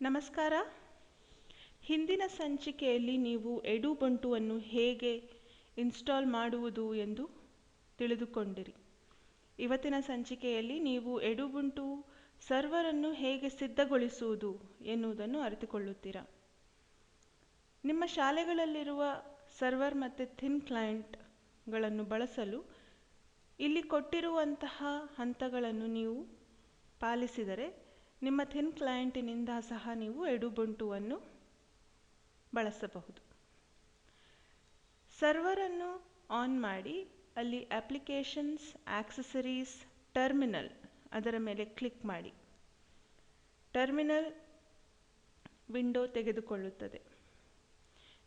ನಮಸ್ಕಾರ. ಹಿಂದಿನ ಸಂಚಿಕೆಯಲ್ಲಿ ನೀವು ಎಡುಬಂಟುವನ್ನು ಹೇಗೆ ಇನ್ಸ್ಟಾಲ್ ಮಾಡುವುದು ಎಂದು ತಿಳಿದುಕೊಂಡಿರಿ. ಇವತ್ತಿನ ಸಂಚಿಕೆಯಲ್ಲಿ ನೀವು ಎಡುಬಂಟು ಸರ್ವರನ್ನು ಹೇಗೆ ಸಿದ್ಧಗೊಳಿಸುವುದು ಎನ್ನುವುದನ್ನು ಅರಿತುಕೊಳ್ಳುತ್ತೀರಾ. ನಿಮ್ಮ ಶಾಲೆಗಳಲ್ಲಿರುವ ಸರ್ವರ್ ಮತ್ತು ಥಿನ್ ಕ್ಲೈಂಟ್ಗಳನ್ನು ಬಳಸಲು ಇಲ್ಲಿ ಕೊಟ್ಟಿರುವಂತಹ ಹಂತಗಳನ್ನು ನೀವು ಪಾಲಿಸಿದರೆ ನಿಮ್ಮ ಥಿನ್ ಕ್ಲೈಂಟಿನಿಂದ ಸಹ ನೀವು ಎಡುಬಂಟುವನ್ನು ಬಳಸಬಹುದು. ಸರ್ವರನ್ನು ಆನ್ ಮಾಡಿ ಅಲ್ಲಿ ಅಪ್ಲಿಕೇಶನ್ಸ್, ಆಕ್ಸೆಸರೀಸ್, ಟರ್ಮಿನಲ್ ಅದರ ಮೇಲೆ ಕ್ಲಿಕ್ ಮಾಡಿ. ಟರ್ಮಿನಲ್ ವಿಂಡೋ ತೆಗೆದುಕೊಳ್ಳುತ್ತದೆ.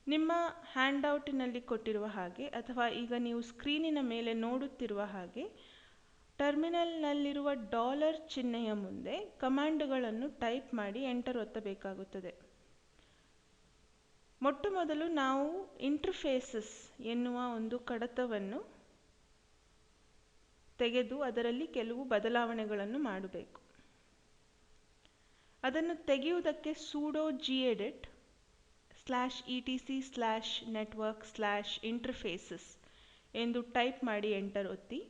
ನಿಮ್ಮ ಹ್ಯಾಂಡ್ಔಟಿನಲ್ಲಿ ಕೊಟ್ಟಿರುವ ಹಾಗೆ ಅಥವಾ ಈಗ ನೀವು ಸ್ಕ್ರೀನಿನ ಮೇಲೆ ನೋಡುತ್ತಿರುವ ಹಾಗೆ ಟರ್ಮಿನಲ್ನಲ್ಲಿರುವ ಡಾಲರ್ ಚಿಹ್ನೆಯ ಮುಂದೆ ಕಮಾಂಡ್ಗಳನ್ನು ಟೈಪ್ ಮಾಡಿ ಎಂಟರ್ ಒತ್ತಬೇಕಾಗುತ್ತದೆ. ಮೊಟ್ಟ ಮೊದಲು ನಾವು ಇಂಟರ್ಫೇಸಸ್ ಎನ್ನುವ ಒಂದು ಕಡತವನ್ನು ತೆಗೆದು ಅದರಲ್ಲಿ ಕೆಲವು ಬದಲಾವಣೆಗಳನ್ನು ಮಾಡಬೇಕು. ಅದನ್ನು ತೆಗೆಯುವುದಕ್ಕೆ sudo gedit /etc/network/interfaces ಎಂದು ಟೈಪ್ ಮಾಡಿ ಎಂಟರ್ ಒತ್ತಿ.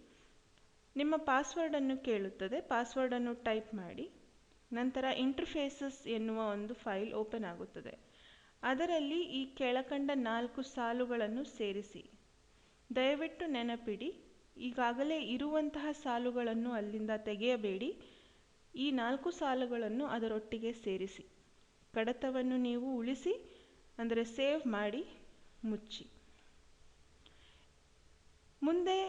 ನಿಮ್ಮ ಪಾಸ್ವರ್ಡನ್ನು ಕೇಳುತ್ತದೆ. ಪಾಸ್ವರ್ಡನ್ನು ಟೈಪ್ ಮಾಡಿ. ನಂತರ ಇಂಟರ್ಫೇಸಸ್ ಎನ್ನುವ ಒಂದು ಫೈಲ್ ಓಪನ್ ಆಗುತ್ತದೆ. ಅದರಲ್ಲಿ ಈ ಕೆಳಕಂಡ 4 ಸಾಲುಗಳನ್ನು ಸೇರಿಸಿ. ದಯವಿಟ್ಟು ನೆನಪಿಡಿ, ಈಗಾಗಲೇ ಇರುವಂತಹ ಸಾಲುಗಳನ್ನು ಅಲ್ಲಿಂದ ತೆಗೆಯಬೇಡಿ. ಈ 4 ಸಾಲುಗಳನ್ನು ಅದರೊಟ್ಟಿಗೆ ಸೇರಿಸಿ. ಕಡತವನ್ನು ನೀವು ಉಳಿಸಿ, ಅಂದರೆ ಸೇವ್ ಮಾಡಿ, ಮುಚ್ಚಿ. ಮುಂದೆ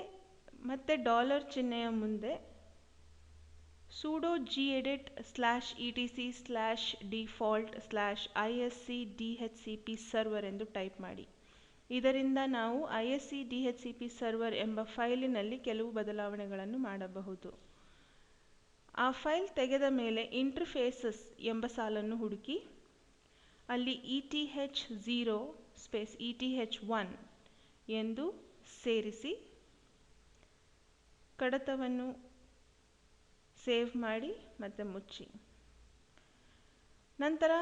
ಮತ್ತೆ ಡಾಲರ್ ಚಿಹ್ನೆಯ ಮುಂದೆ sudo gedit /etc/default/iscdhcp server ಎಂದು ಟೈಪ್ ಮಾಡಿ. ಇದರಿಂದ ನಾವು iscdhcp ಸರ್ವರ್ ಎಂಬ ಫೈಲಿನಲ್ಲಿ ಕೆಲವು ಬದಲಾವಣೆಗಳನ್ನು ಮಾಡಬಹುದು. ಆ ಫೈಲ್ ತೆಗೆದ ಮೇಲೆ ಇಂಟರ್ಫೇಸಸ್ ಎಂಬ ಸಾಲನ್ನು ಹುಡುಕಿ ಅಲ್ಲಿ eth0 eth1 ಎಂದು ಸೇರಿಸಿ ಕಡತವನ್ನು ಸೇವ್ ಮಾಡಿ ಮತ್ತೆ ಮುಚ್ಚಿ. ನಂತರ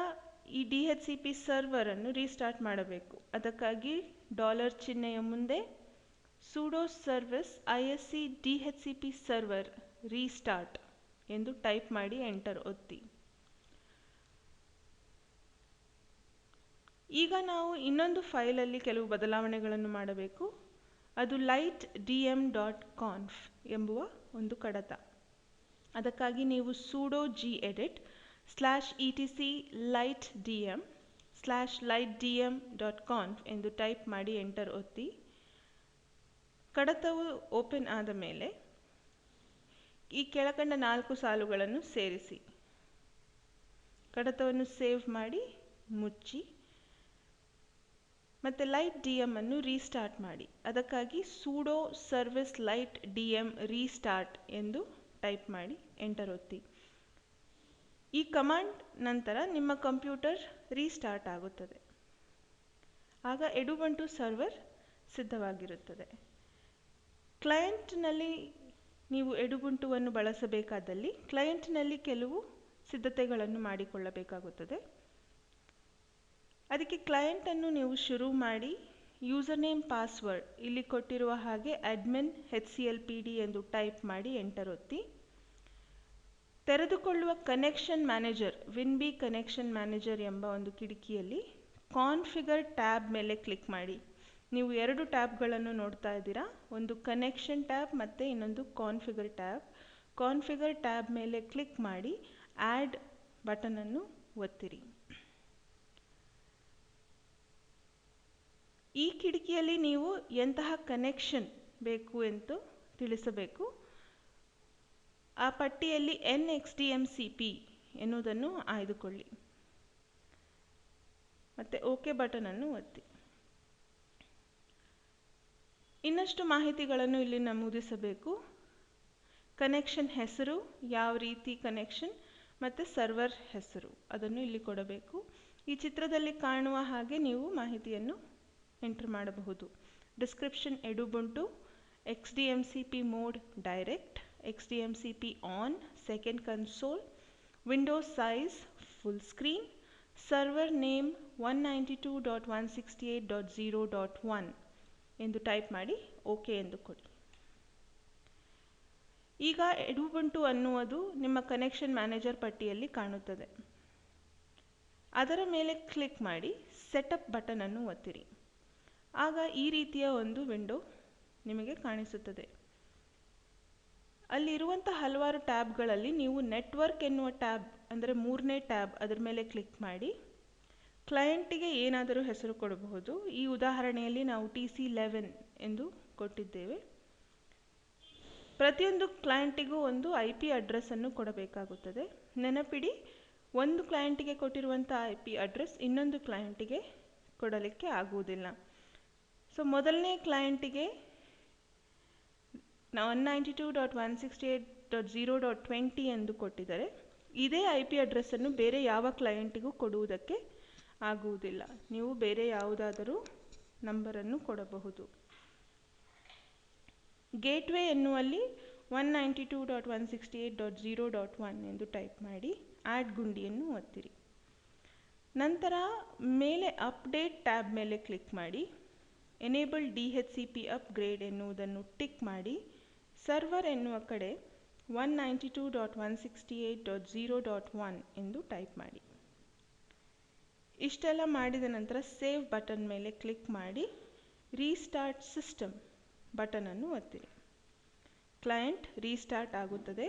ಈ DHCP ಸರ್ವರ್ ಅನ್ನು ರೀಸ್ಟಾರ್ಟ್ ಮಾಡಬೇಕು. ಅದಕ್ಕಾಗಿ ಡಾಲರ್ ಚಿಹ್ನೆಯ ಮುಂದೆ sudo service iscdhcp server restart ಎಂದು ಟೈಪ್ ಮಾಡಿ ಎಂಟರ್ ಒತ್ತಿ. ಈಗ ನಾವು ಇನ್ನೊಂದು ಫೈಲಲ್ಲಿ ಕೆಲವು ಬದಲಾವಣೆಗಳನ್ನು ಮಾಡಬೇಕು. ಅದು lightdm.conf ಎಂಬುವ ಒಂದು ಕಡತ. ಅದಕ್ಕಾಗಿ ನೀವು sudo gedit /etc/lightdm/lightdm.conf ಎಂದು ಟೈಪ್ ಮಾಡಿ ಎಂಟರ್ ಒತ್ತಿ. ಕಡತವು ಓಪನ್ ಆದ ಮೇಲೆ ಈ ಕೆಳಕಂಡ 4 ಸಾಲುಗಳನ್ನು ಸೇರಿಸಿ. ಕಡತವನ್ನು ಸೇವ್ ಮಾಡಿ, ಮುಚ್ಚಿ. ಮತ್ತು lightdm ಅನ್ನು ರೀಸ್ಟಾರ್ಟ್ ಮಾಡಿ. ಅದಕ್ಕಾಗಿ sudo service lightdm restart ಎಂದು ಟೈಪ್ ಮಾಡಿ ಎಂಟರ್ ಒತ್ತಿ. ಈ ಕಮಾಂಡ್ ನಂತರ ನಿಮ್ಮ ಕಂಪ್ಯೂಟರ್ ರೀಸ್ಟಾರ್ಟ್ ಆಗುತ್ತದೆ. ಆಗ ಎಡುಬಂಟು ಸರ್ವರ್ ಸಿದ್ಧವಾಗಿರುತ್ತದೆ. ಕ್ಲೈಂಟ್ನಲ್ಲಿ ನೀವು ಎಡುಬಂಟುವನ್ನು ಬಳಸಬೇಕಾದಲ್ಲಿ ಕ್ಲೈಂಟ್ನಲ್ಲಿ ಕೆಲವು ಸಿದ್ಧತೆಗಳನ್ನು ಮಾಡಿಕೊಳ್ಳಬೇಕಾಗುತ್ತದೆ. ಅದಕ್ಕೆ ಕ್ಲೈಂಟನ್ನು ನೀವು ಶುರು ಮಾಡಿ ಯೂಸರ್ ನೇಮ್ ಪಾಸ್ವರ್ಡ್ ಇಲ್ಲಿ ಕೊಟ್ಟಿರುವ ಹಾಗೆ admin hclpd ಎಂದು ಟೈಪ್ ಮಾಡಿ ಎಂಟರ್ ಒತ್ತಿ. ತೆರೆದುಕೊಳ್ಳುವ ಕನೆಕ್ಷನ್ ಮ್ಯಾನೇಜರ್ ವಿನ್ಬಿ ಕನೆಕ್ಷನ್ ಮ್ಯಾನೇಜರ್ ಎಂಬ ಒಂದು ಕಿಟಕಿಯಲ್ಲಿ ಕಾನ್ಫಿಗರ್ ಟ್ಯಾಬ್ ಮೇಲೆ ಕ್ಲಿಕ್ ಮಾಡಿ. ನೀವು 2 ಟ್ಯಾಬ್ಗಳನ್ನು ನೋಡ್ತಾ ಇದ್ದೀರಾ. ಒಂದು ಕನೆಕ್ಷನ್ ಟ್ಯಾಬ್ ಮತ್ತು ಇನ್ನೊಂದು ಕಾನ್ಫಿಗರ್ ಟ್ಯಾಬ್. ಕಾನ್ಫಿಗರ್ ಟ್ಯಾಬ್ ಮೇಲೆ ಕ್ಲಿಕ್ ಮಾಡಿ ಆ್ಯಡ್ ಬಟನನ್ನು ಒತ್ತಿರಿ. ಈ ಕಿಟಕಿಯಲ್ಲಿ ನೀವು ಎಂತಹ ಕನೆಕ್ಷನ್ ಬೇಕು ಎಂದು ತಿಳಿಸಬೇಕು. ಆ ಪಟ್ಟಿಯಲ್ಲಿ NXDMCP ಎನ್ನುವುದನ್ನು ಆಯ್ದುಕೊಳ್ಳಿ ಮತ್ತು ಓಕೆ ಬಟನನ್ನು ಒತ್ತಿ. ಇನ್ನಷ್ಟು ಮಾಹಿತಿಗಳನ್ನು ಇಲ್ಲಿ ನಮೂದಿಸಬೇಕು. ಕನೆಕ್ಷನ್ ಹೆಸರು, ಯಾವ ರೀತಿ ಕನೆಕ್ಷನ್ ಮತ್ತು ಸರ್ವರ್ ಹೆಸರು ಅದನ್ನು ಇಲ್ಲಿ ಕೊಡಬೇಕು. ಈ ಚಿತ್ರದಲ್ಲಿ ಕಾಣುವ ಹಾಗೆ ನೀವು ಮಾಹಿತಿಯನ್ನು ಎಂಟರ್ ಮಾಡಬಹುದು. Description Edubuntu, XDMCP mode direct, XDMCP on, second console, window size full screen, server name 192.168.0.1 ಎಂದು ಟೈಪ್ ಮಾಡಿ ಓಕೆ ಎಂದು ಕೊಡಿ. ಈಗ ಎಡುಬುಂಟು ಅನ್ನುವುದು ನಿಮ್ಮ ಕನೆಕ್ಷನ್ ಮ್ಯಾನೇಜರ್ ಪಟ್ಟಿಯಲ್ಲಿ ಕಾಣುತ್ತದೆ. ಅದರ ಮೇಲೆ ಕ್ಲಿಕ್ ಮಾಡಿ ಸೆಟಪ್ ಬಟನ್ ಅನ್ನು ಒತ್ತಿರಿ. ಆಗ ಈ ರೀತಿಯ ಒಂದು ವಿಂಡೋ ನಿಮಗೆ ಕಾಣಿಸುತ್ತದೆ. ಅಲ್ಲಿರುವಂಥ ಹಲವಾರು ಟ್ಯಾಬ್ಗಳಲ್ಲಿ ನೀವು ನೆಟ್ವರ್ಕ್ ಎನ್ನುವ ಟ್ಯಾಬ್ ಅಂದರೆ 3ನೇ ಟ್ಯಾಬ್ ಅದರ ಮೇಲೆ ಕ್ಲಿಕ್ ಮಾಡಿ ಕ್ಲೈಂಟಿಗೆ ಏನಾದರೂ ಹೆಸರು ಕೊಡಬಹುದು. ಈ ಉದಾಹರಣೆಯಲ್ಲಿ ನಾವು TC11 ಎಂದು ಕೊಟ್ಟಿದ್ದೇವೆ. ಪ್ರತಿಯೊಂದು ಕ್ಲೈಂಟಿಗೂ ಒಂದು IP ಅಡ್ರೆಸ್ಸನ್ನು ಕೊಡಬೇಕಾಗುತ್ತದೆ. ನೆನಪಿಡಿ, ಒಂದು ಕ್ಲೈಂಟಿಗೆ ಕೊಟ್ಟಿರುವಂಥ IP ಅಡ್ರೆಸ್ ಇನ್ನೊಂದು ಕ್ಲೈಂಟಿಗೆ ಕೊಡಲಿಕ್ಕೆ ಆಗುವುದಿಲ್ಲ. ಸೊ ಮೊದಲನೇ ಕ್ಲೈಂಟಿಗೆ 192.168.0.20 ಎಂದು ಕೊಟ್ಟಿದ್ದಾರೆ. ಇದೇ IP ಅಡ್ರೆಸ್ಸನ್ನು ಬೇರೆ ಯಾವ ಕ್ಲೈಂಟಿಗೂ ಕೊಡುವುದಕ್ಕೆ ಆಗುವುದಿಲ್ಲ. ನೀವು ಬೇರೆ ಯಾವುದಾದರೂ ನಂಬರನ್ನು ಕೊಡಬಹುದು. ಗೇಟ್ವೇ ಎನ್ನುವಲ್ಲಿ 192.168.0.1 ಎಂದು ಟೈಪ್ ಮಾಡಿ ಆ್ಯಡ್ ಗುಂಡಿಯನ್ನು ಒತ್ತಿರಿ. ನಂತರ ಮೇಲೆ ಅಪ್ಡೇಟ್ ಟ್ಯಾಬ್ ಮೇಲೆ ಕ್ಲಿಕ್ ಮಾಡಿ ಎನೇಬಲ್ DHCP ಅಪ್ಗ್ರೇಡ್ ಎನ್ನುವುದನ್ನು ಟಿಕ್ ಮಾಡಿ ಸರ್ವರ್ ಎನ್ನುವ ಕಡೆ 192.168.0.1 ಎಂದು ಟೈಪ್ ಮಾಡಿ. ಇಷ್ಟೆಲ್ಲ ಮಾಡಿದ ನಂತರ ಸೇವ್ ಬಟನ್ ಮೇಲೆ ಕ್ಲಿಕ್ ಮಾಡಿ ರೀಸ್ಟಾರ್ಟ್ ಸಿಸ್ಟಮ್ ಬಟನ್ ಅನ್ನು ಒತ್ತಿರಿ. ಕ್ಲೈಂಟ್ ರೀಸ್ಟಾರ್ಟ್ ಆಗುತ್ತದೆ.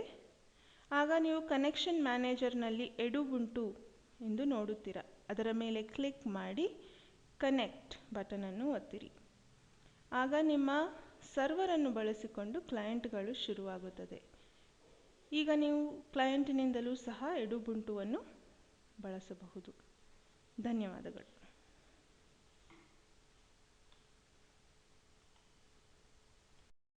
ಆಗ ನೀವು ಕನೆಕ್ಷನ್ ಮ್ಯಾನೇಜರ್ನಲ್ಲಿ ಎಡುಬುಂಟು ಎಂದು ನೋಡುತ್ತೀರಾ. ಅದರ ಮೇಲೆ ಕ್ಲಿಕ್ ಮಾಡಿ ಕನೆಕ್ಟ್ ಬಟನ್ ಅನ್ನು ಒತ್ತಿರಿ. ಆಗ ನಿಮ್ಮ ಸರ್ವರನ್ನು ಬಳಸಿಕೊಂಡು ಕ್ಲೈಂಟ್ಗಳು ಶುರುವಾಗುತ್ತದೆ. ಈಗ ನೀವು ಕ್ಲೈಂಟಿನಿಂದಲೂ ಸಹ ಎಡುಬುಂಟುವನ್ನು ಬಳಸಬಹುದು. ಧನ್ಯವಾದಗಳು.